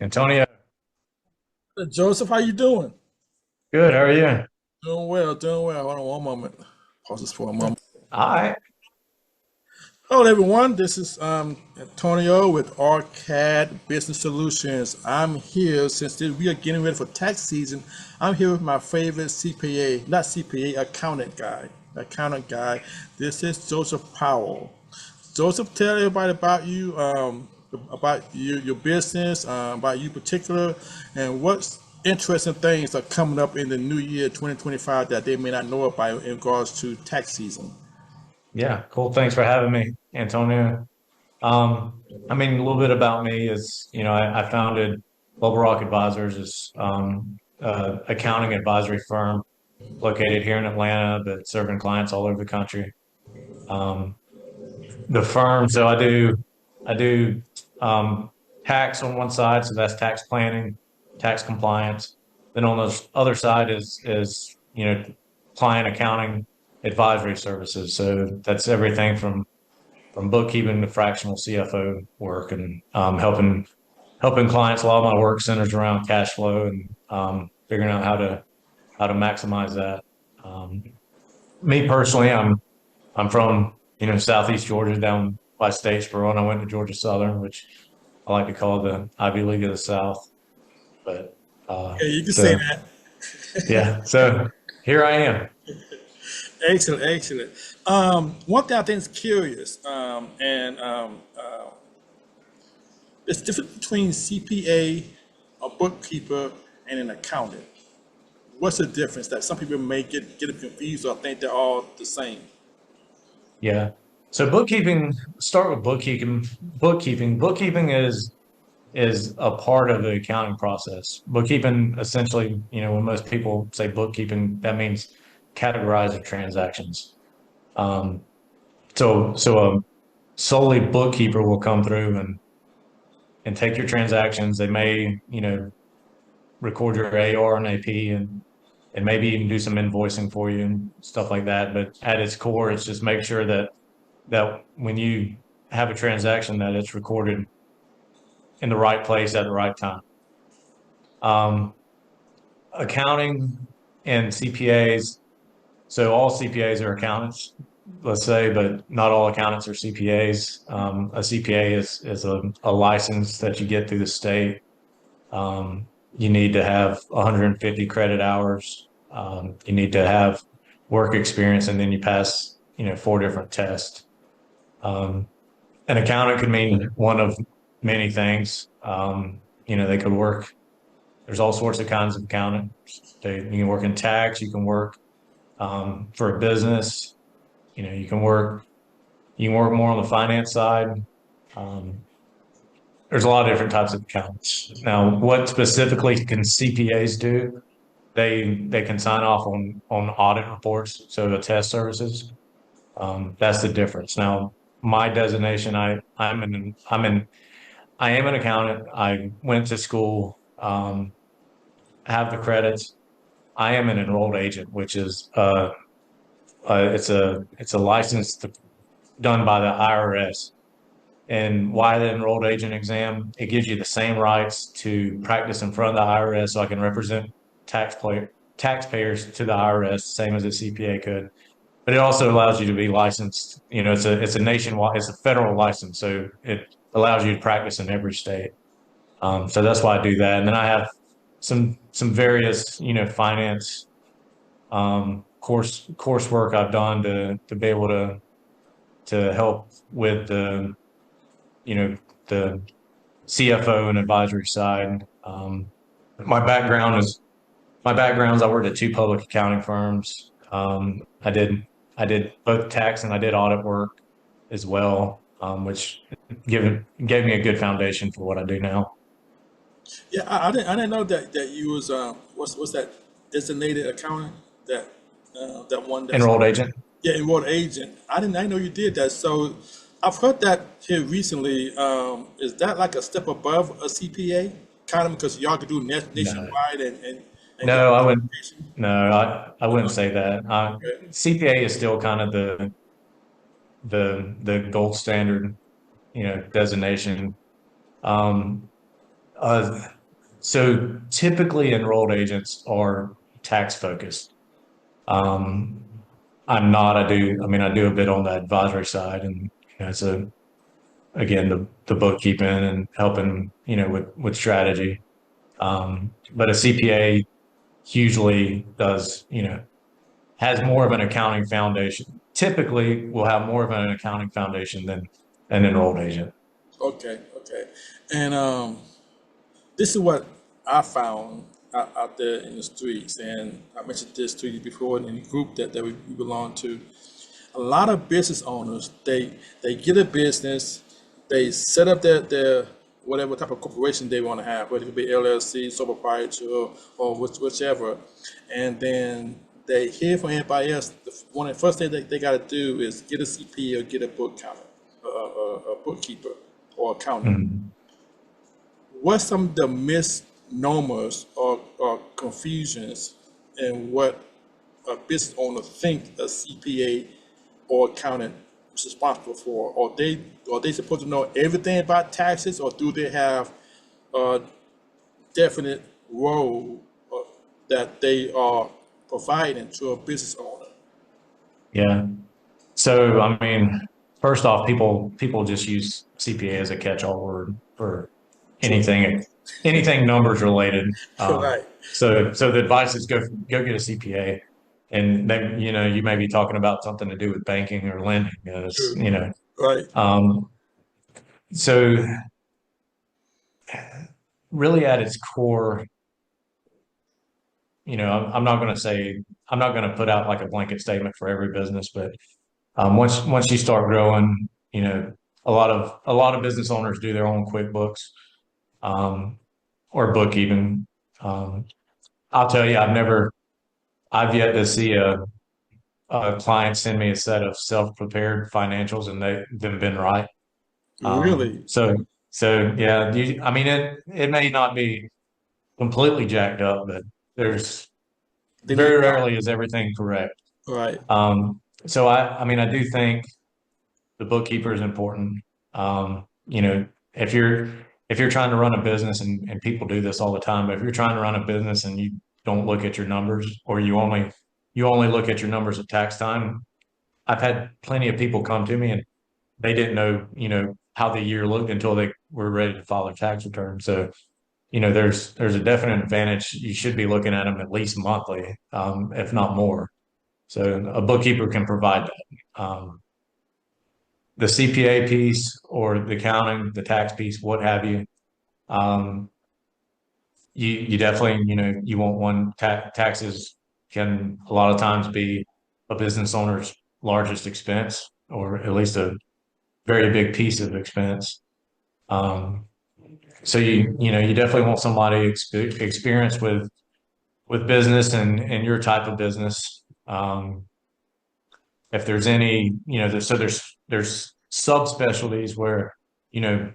Antonio, Joseph, how you doing? good. How are you? Doing well, doing well. Hold on one moment. Pause this for a moment. All right. Hello, everyone. This is Antonio with Arcad Business Solutions. I'm here we are getting ready for tax season. I'm here with my favorite CPA, not CPA, accountant guy. Accountant guy. This is Joseph Powell. Joseph, tell everybody about your business, about you particular, and what interesting things are coming up in the new year 2025 that they may not know about in regards to tax season. Yeah, cool. Thanks for having me, Antonio. A little bit about me is, I founded Bubble Rock Advisors, is accounting advisory firm located here in Atlanta, but serving clients all over the country. Um, the firm, so I do tax on one side, so that's tax planning, tax compliance. Then on the other side is client accounting advisory services. So that's everything from bookkeeping to fractional CFO work and helping clients. A lot of my work centers around cash flow and figuring out how to maximize that. Um, Me personally, I'm from Southeast Georgia down by Statesboro, and I went to Georgia Southern, which I like to call the Ivy League of the South. But Yeah, you can say so that. yeah, so here I am. Excellent, excellent. One thing I think is curious, it's different between CPA, a bookkeeper, and an accountant. What's the difference that some people may get them confused or think they're all the same? Yeah. So bookkeeping, start with bookkeeping. Bookkeeping is a part of the accounting process. Bookkeeping essentially, when most people say bookkeeping, that means categorizing transactions. Um, so a solely bookkeeper will come through and take your transactions. They may, record your AR and AP and maybe even do some invoicing for you and stuff like that. But at its core, it's just make sure that when you have a transaction that it's recorded in the right place at the right time. Um, Accounting and CPAs. So all CPAs are accountants, let's say, but not all accountants are CPAs. A CPA is a license that you get through the state. You need to have 150 credit hours. You need to have work experience, and then you pass, four different tests. Um, an accountant could mean one of many things. They could work. There's all sorts of kinds of accountants. You can work in tax. You can work for a business. You can work. You can work more on the finance side. Um, there's a lot of different types of accountants. Now, what specifically can CPAs do? They can sign off on audit reports, so the test services. That's the difference. Now, my designation, I am an accountant. I went to school, have the credits. I am an enrolled agent, which is it's a license done by the IRS. And why the enrolled agent exam? It gives you the same rights to practice in front of the IRS, so I can represent taxpayers to the IRS, same as a CPA could. But it also allows you to be licensed. It's a nationwide, it's a federal license, so it allows you to practice in every state. So that's why I do that. And then I have some various, finance coursework I've done to be able to help with you know the CFO and advisory side. My background is my backgrounds. I worked at two public accounting firms. I did both tax and I did audit work as well, which gave me a good foundation for what I do now. Yeah, I didn't know that you was what's that designated accountant that that one that's Enrolled agent. yeah enrolled agent. I didn't know you did that. So I've heard that here recently. Is that like a step above a CPA? Kind of because y'all could do No, nationwide and get no, I wouldn't. certification. No, I wouldn't say that. Okay. CPA is still kind of the gold standard, designation. Um, Uh, so typically enrolled agents are tax focused. Um, I'm not. I mean, I do a bit on the advisory side, and it's again the bookkeeping and helping with strategy. But a CPA usually does has more of an accounting foundation. Typically, will have more of an accounting foundation than an enrolled agent. Okay, okay. And this is what I found out there in the streets, and I mentioned this to you before in the group that we belong to. A lot of business owners, they get a business, they set up their whatever type of corporation they want to have, whether it be LLC, sole proprietor, or whichever, and then they hear from everybody else. One of the first thing they got to do is get a CPA or get a book counter, a bookkeeper or accountant. Mhm. What's some of the misnomers or confusions and what a business owner think a CPA or accountant is responsible for? Are they supposed to know everything about taxes, or do they have a definite role that they are providing to a business owner? Yeah. So, I mean, first off, people just use CPA as a catch-all word for True. anything numbers related. Right. So the advice is go get a CPA, and then you may be talking about something to do with banking or lending. It's, True. Right. um, so really at its core, I'm not going to say I'm not going to put out like a blanket statement for every business, but once you start growing, a lot of business owners do their own QuickBooks um, or bookkeeping. Um, I'll tell you, I've yet to see a client send me a set of self-prepared financials and they've been right. Really. So yeah, I mean it may not be completely jacked up, but there's They need very help. rarely is everything correct. Right. So I mean I do think the bookkeeper is important. If you're trying to run a business and people do this all the time, but if you're trying to run a business and you don't look at your numbers or you only look at your numbers at tax time, I've had plenty of people come to me and they didn't know, how the year looked until they were ready to file their tax return. So, there's a definite advantage. You should be looking at them at least monthly, if not more. So a bookkeeper can provide that. The CPA piece or the accounting, the tax piece, what have you. Um, you definitely, you want one taxes can a lot of times be a business owner's largest expense, or at least a very big piece of expense. Um, so you definitely want somebody experienced with business and your type of business. If there's any, there's subspecialties where you know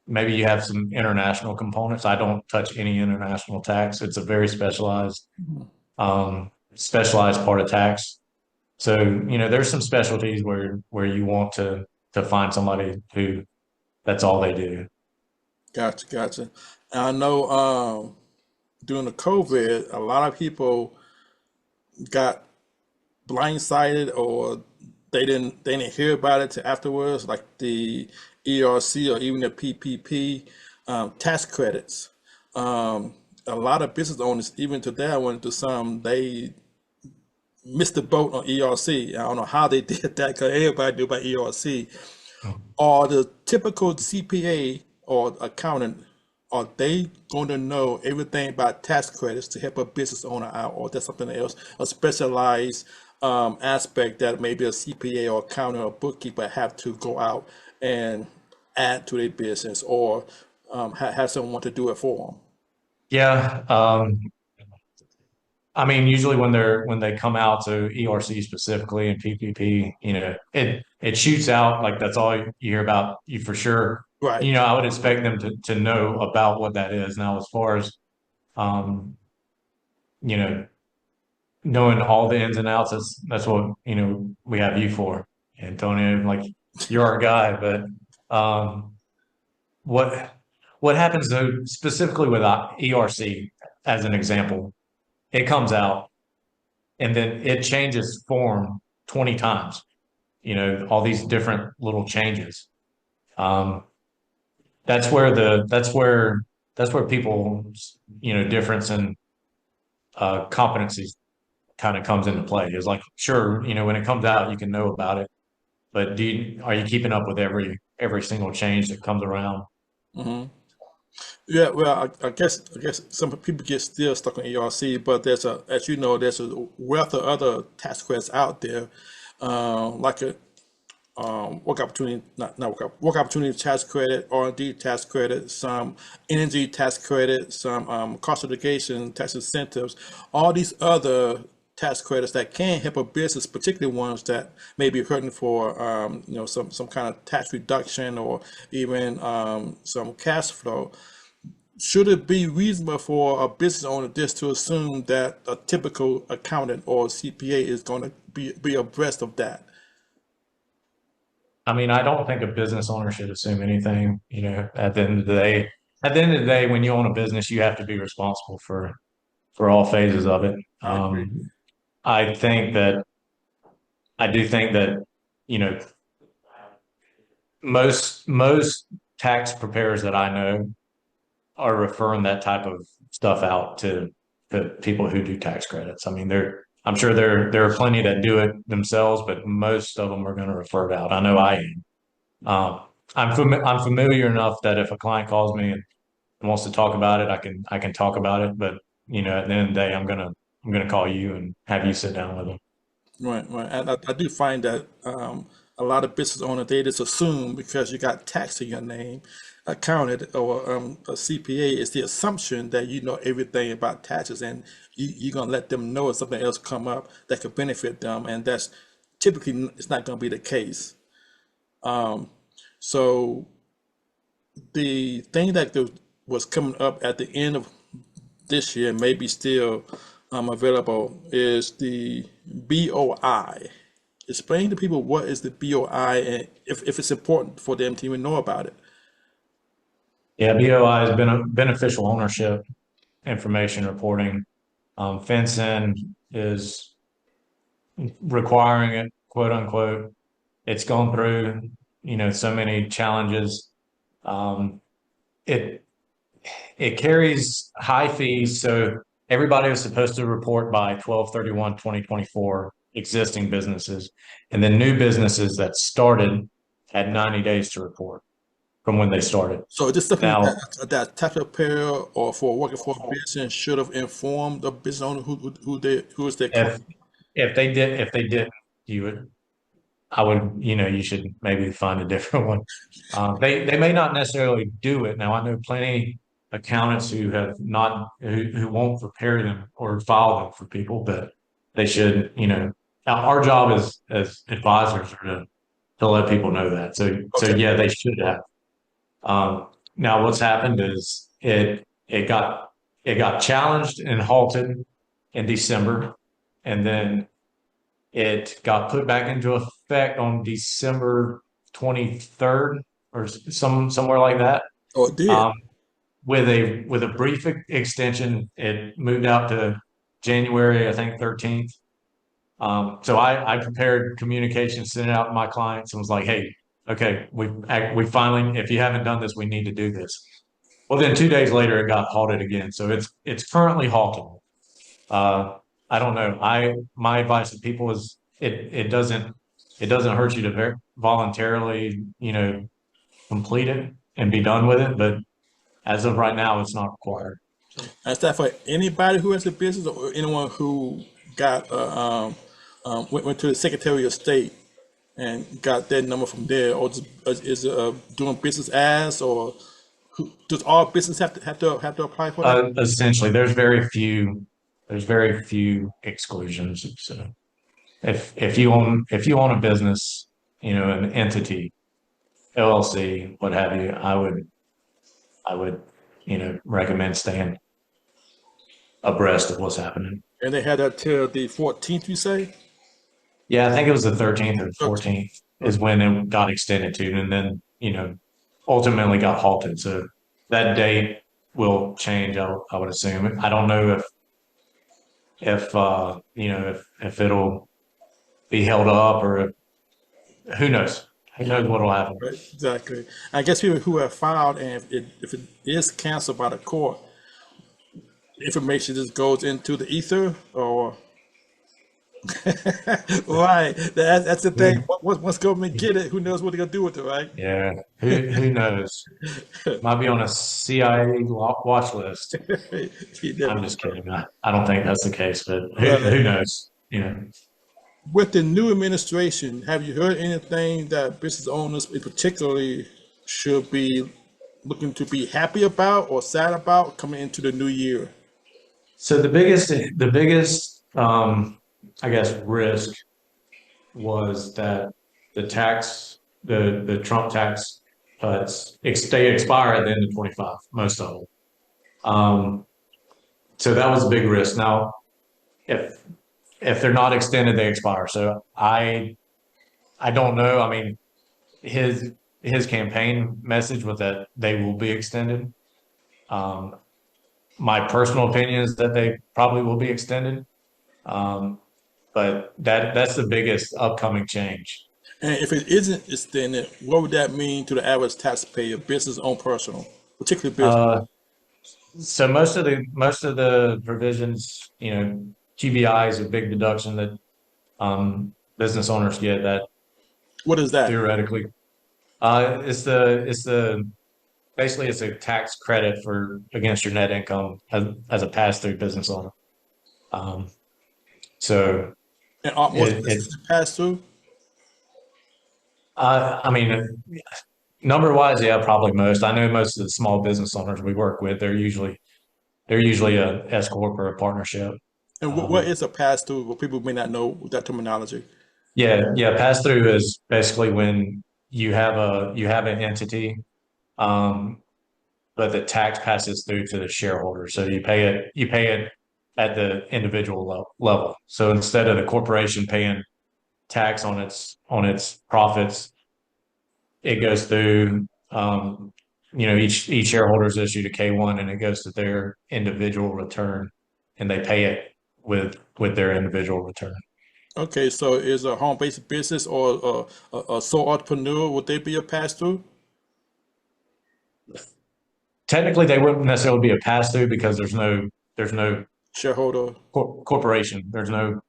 maybe you have some international components. I don't touch any international tax. It's a very specialized part of tax. So, there's some specialties where you want to find somebody who that's all they do. Gotcha. Gotcha. And I know during the COVID, a lot of people got blindsided, or they didn't hear about it till afterwards, like the ERC or even the PPP tax credits. A lot of business owners, even today, I went to some, they missed the boat on ERC. I don't know how they did that because everybody knew about ERC. Are the typical CPA or accountant, are they going to know everything about tax credits to help a business owner out, or that's something else, a specialized aspect that maybe a CPA or accountant or bookkeeper have to go out and add to their business, or have someone to do it for them? Yeah. I mean, usually when they come out to ERC specifically and PPP, it shoots out like that's all you hear about you for sure. Right. I would expect them to know about what that is. Now, as far as um, you know, knowing all the ins and outs, that's what we have you for, Antonio. Like you're our guy, but um, what what happens though, specifically with ERC as an example, it comes out and then it changes form 20 times, all these different little changes. Um, that's where people's, difference in competencies kind of comes into play. It's like, sure, when it comes out, you can know about it, but are you keeping up with every single change that comes around? Hmm. Yeah, well, I guess some people get still stuck on ERC, but as you know, there's a wealth of other tax credits out there, like a work opportunity, not work opportunity tax credit, R&D tax credit, some energy tax credit, some cost mitigation tax incentives, all these other tax credits that can help a business, particularly ones that may be hurting for some kind of tax reduction or even some cash flow. Should it be reasonable for a business owner just to assume that a typical accountant or CPA is going to be abreast of that? I mean, I don't think a business owner should assume anything, at the end of the day. At the end of the day, when you own a business, you have to be responsible for all phases of it. I agree. I think that I do think that, you know, most tax preparers that I know are referring that type of stuff out to people who do tax credits. I mean, I'm sure there are plenty that do it themselves, but most of them are going to refer it out. I know I am. I'm familiar enough that if a client calls me and wants to talk about it, I can talk about it. But at the end of the day, I'm gonna call you and have you sit down with them. Right, right. And I do find that a lot of business owners, they just assume because you got tax in your name, accounted or a CPA, is the assumption that you know everything about taxes and you're going to let them know if something else come up that could benefit them. And that's typically, it's not going to be the case. So the thing that was coming up at the end of this year, maybe still available, is the BOI. Explain to people what is the BOI and if it's important for them to even know about it. Yeah, BOI has been a beneficial ownership information reporting. FinCEN is requiring it, quote unquote. It's gone through, so many challenges. Um, it it carries high fees, so everybody was supposed to report by 12/31/2024, existing businesses, and then new businesses that started had 90 days to report from when they started. So is this something Now, that tax preparer or for working for a business should have informed the business owner who is their client? if if they didn't, you would I would, you should maybe find a different one. They may not necessarily do it. Now, I know plenty accountants who have not who won't prepare them or file them for people, but they should, Now, our job as advisors are to let people know that. So Okay. yeah, they should have. Now, what's happened is it got challenged and halted in December, and then it got put back into effect on December 23rd or somewhere like that. Oh, it did. Um, with a brief extension, it moved out to January, I think 13th. So I prepared communications, sent it out to my clients, and was like, "Hey, okay, we finally, if you haven't done this, we need to do this." Well, then 2 days later, it got halted again. So it's currently halted. Uh, I don't know. My advice to people is it doesn't hurt you to voluntarily, complete it and be done with it. But as of right now, it's not required. So, Is that for anybody who has a business or anyone who got went to the Secretary of State and got that number from there, or just, is it doing business as, or does all business have to apply for that? essentially, there's very few exclusions. So if you own a business, an entity, LLC, what have you, I would recommend staying abreast of what's happening. And they had that till the 14th, you say? Yeah, I think it was the 13th or 13th. 14th is when it got extended to, and then ultimately got halted. So that date will change. I would assume. I don't know if you know if it'll be held up or who knows. Who knows what will happen. Right, exactly. I guess people who have filed, and if it is canceled by the court, information just goes into the ether, or right. That's the thing. Once government get it, who knows what they're gonna do with it, right? Yeah, who knows? Might be on a CIA watch list. You never I'm just know. kidding. I don't think that's the case, but Right. who knows? You know. With the new administration, have you heard anything that business owners, in particularly, should be looking to be happy about or sad about coming into the new year? So the biggest I guess risk was that the Trump tax cuts they expire at the end of 25, most of them. Um, so that was a big risk. Now, if if they're not extended, they expire. So I don't know. I mean, his his campaign message was that they will be extended. Um, my personal opinion is that they probably will be extended. Um, but that's the biggest upcoming change. And if it isn't extended, what would that mean to the average taxpayer, business owned personal, particularly business? Uh, so most of the provisions, you know, GBI is a big deduction that business owners get that What is that? theoretically. It's the basically it's a tax credit for against your net income as a pass through business owner. Um, so And are most it, it businesses pass through? I mean, number wise, yeah, probably most. I know most of the small business owners we work with, they're usually a S corp or a partnership. And what Um, is a pass through? What people may not know that terminology. yeah, pass through is basically when you have an entity, um, but the tax passes through to the shareholder. So you pay it at the individual level. So instead of the corporation paying tax on its profits, it goes through. Each shareholder is issued a K-1, and it goes to their individual return, and they pay it with their individual return. Okay, so is a home-based business or a sole entrepreneur, would they be a pass through? Technically, they wouldn't necessarily be a pass through because there's no Shareholder. corporation, there's no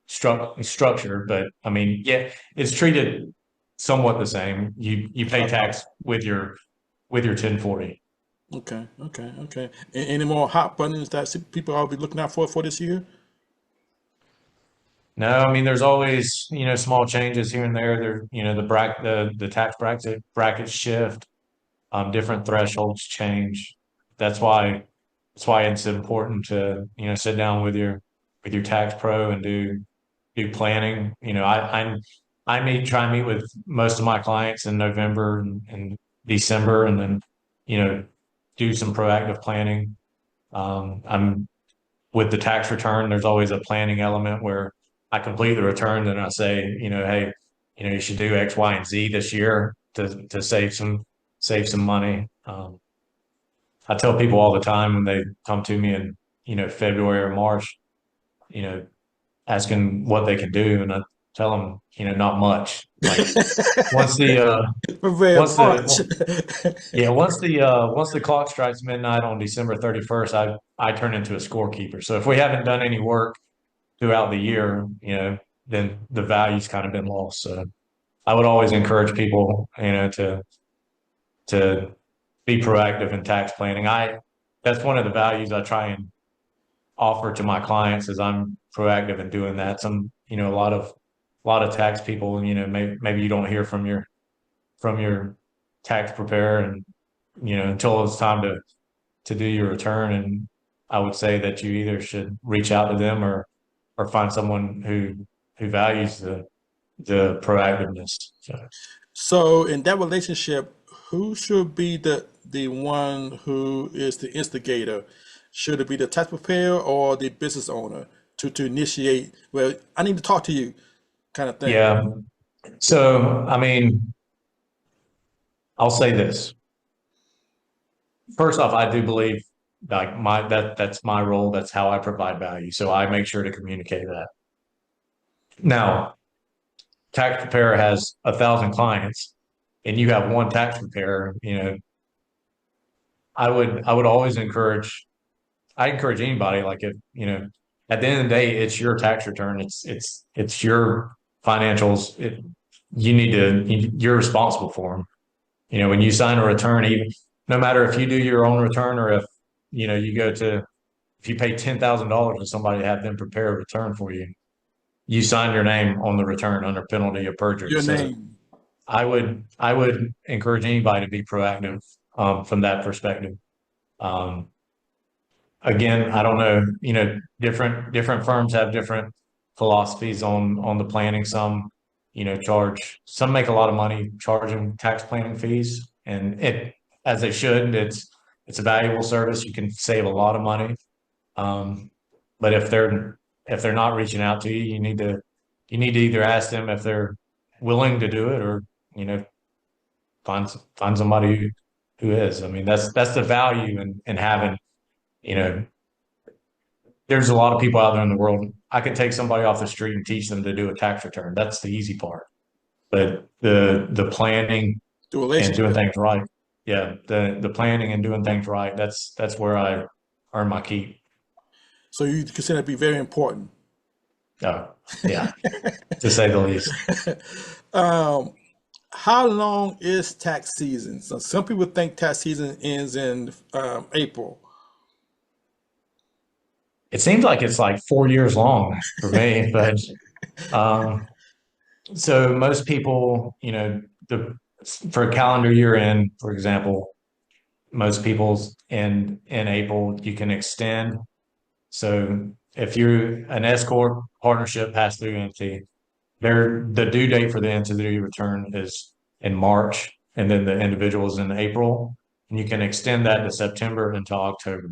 structure. But I mean, yeah, it's treated somewhat the same. You pay tax with your 1040. Okay, okay, okay. Any more hot buttons that people ought to be looking out for this year? No, I mean, there's always, small changes here and there. The tax brackets shift, different thresholds change. That's why that's why it's important to, sit down with your tax pro and do planning. I try and meet with most of my clients in November and December, and then, you know, do some proactive planning. I'm with the tax return, there's always a planning element where I complete the return and I say, hey, you should do X, Y, and Z this year to save some money. I tell people all the time when they come to me in, February or March, you know, asking what they can do, and I tell them, not much. Like once the Very once much. the yeah, once the clock strikes midnight on December 31st, I turn into a scorekeeper. So if we haven't done any work throughout the year, then the value's kind of been lost. So I would always encourage people, to be proactive in tax planning. That's one of the values I try and offer to my clients is I'm proactive in doing that. A lot of tax people, maybe you don't hear from your tax preparer, and until it's time to do your return. And I would say that you either should reach out to them or find someone who values the proactiveness. So So in that relationship, who should be the one who is the instigator? Should it be the tax preparer or the business owner to initiate, well, I need to talk to you kind of thing? yeah. So I mean, I'll say this. first off, I do believe like that's my role. That's how I provide value. So I make sure to communicate that. Now, tax preparer has 1,000 clients, and you have one tax preparer. I would always encourage. I encourage anybody like if at the end of the day, it's your tax return. It's your financials. You're responsible for them. When you sign a return, even no matter if you do your own return or if you go to if you pay $10,000 to somebody to have them prepare a return for you, you signed your name on the return under penalty of perjury. Your So name. I would encourage anybody to be proactive from that perspective. Um, Again, I don't know, different firms have different philosophies on the planning. Some, some make a lot of money charging tax planning fees, and as they should. It's a valuable service. You can save a lot of money. Um, but if they're not reaching out to you, you need to either ask them if they're willing to do it, or you know find somebody who is. I mean, that's the value in having, you know there's a lot of people out there in the world. I could take somebody off the street and teach them to do a tax return. That's the easy part. But the planning The and doing relationship. things right, yeah, the planning and doing things right, that's where I earn my keep. So you consider it to be very important. Oh, yeah, to say the least. Um, how long is tax season? So some people think tax season ends in April. It seems like it's like 4 years long for me, but um, so most people, the for a calendar year end, for example, most people's in April you can extend. So if you're an S corp partnership pass through entity, the due date for the entity return is in March, and then the individual is in April, and you can extend that to September until October.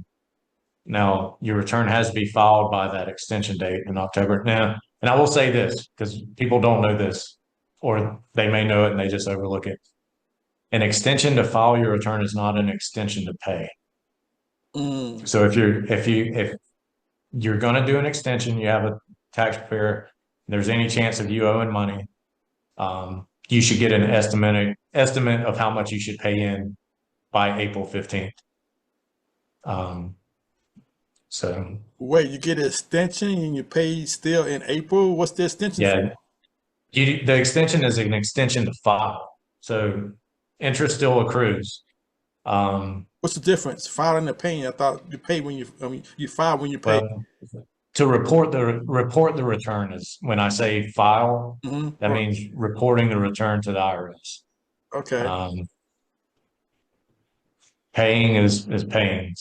Now, your return has to be filed by that extension date in October. Now, and I will say this because people don't know this, or they may know it and they just overlook it. An extension to file your return is not an extension to pay. Mm. So if you're going to do an extension, you have a tax preparer, there's any chance of you owing money, you should get an estimate of how much you should pay in by April 15th. Um, so Wait, you get an extension and you pay still in April? What's the extension for? yeah, the extension is an extension to file. So interest still accrues. Um, What's the difference? Filing and paying. I thought you pay when you, I mean, you file when you pay. well, to report the return is when I say file, that Right. means reporting the return to the IRS. Okay. Um, Paying is paying.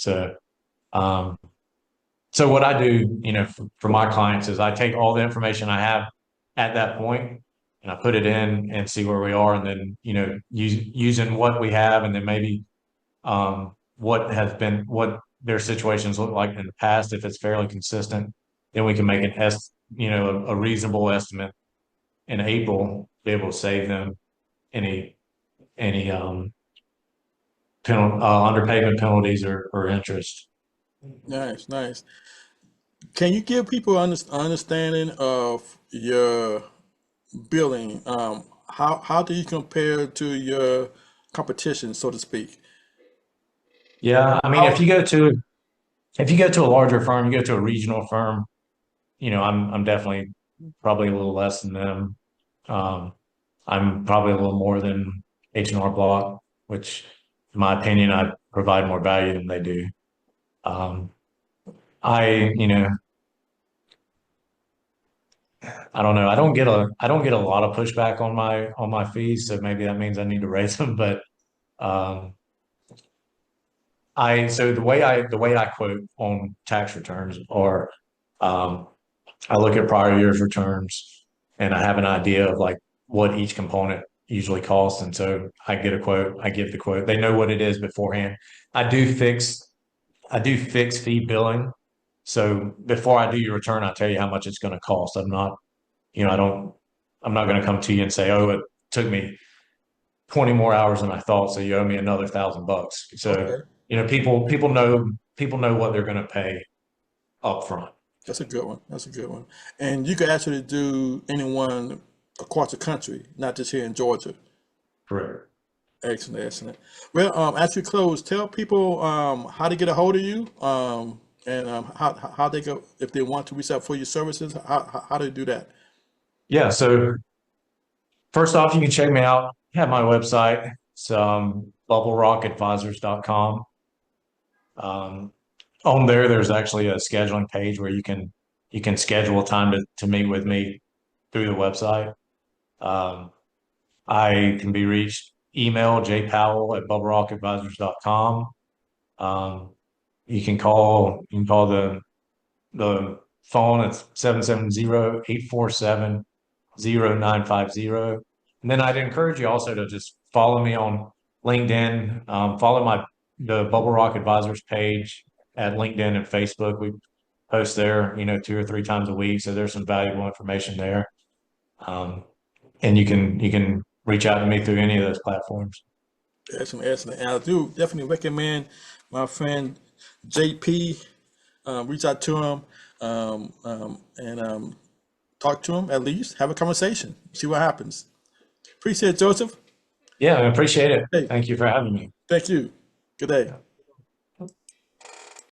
Um, so what I do, for my clients is I take all the information I have at that point and I put it in and see where we are, and then using what we have, and then maybe what their situations look like in the past. If it's fairly consistent, then we can make a reasonable estimate in April, be able to save them any underpayment penalties or interest. Nice, nice. Can you give people understanding of your billing? How do you compare to your competition, so to speak? Yeah, I mean, How, if you go to a larger firm, you go to a regional firm, I'm definitely probably a little less than them. Um, I'm probably a little more than H&R Block, which, in my opinion, I provide more value than they do. Um, I, you know, I don't know. I don't get a lot of pushback on my fees, so maybe that means I need to raise them. But um, so the way I quote on tax returns, or um, I look at prior year's returns, and I have an idea of like what each component usually costs. And so I get a quote, I give the quote. They know what it is beforehand. I do fix I do fix fee billing. So before I do your return, I tell you how much it's going to cost. I don't, I'm not going to come to you and say, oh, it took me 20 more hours than I thought, so you owe me another $1,000. So okay. people know what they're going to pay up front. That's a good one. That's a good one. And you could actually do anyone across the country, not just here in Georgia. Correct. Excellent, excellent. Well, as we close, tell people how to get a hold of you, and how they go if they want to reach out for your services. How do they do that? Yeah. So first off, you can check me out. I have my website. It's bubblerockadvisors.com. Um, on there, there's actually a scheduling page where you can schedule a time to meet with me through the website. Um, I can be reached email jpowell at bubblerockadvisors.com. Um, you can call the phone. It's 770-847-0950. And then I'd encourage you also to just follow me on LinkedIn, follow the Bubble Rock Advisors page at LinkedIn and Facebook. We post there, 2 or 3 times a week. So there's some valuable information there. Um, and you can reach out to me through any of those platforms. Excellent, excellent. And I do definitely recommend my friend JP. Reach out to him, and talk to him at least. Have a conversation. See what happens. Appreciate it, Joseph. Yeah, I appreciate it. Hey, Thank you for having me. thank you. Good day.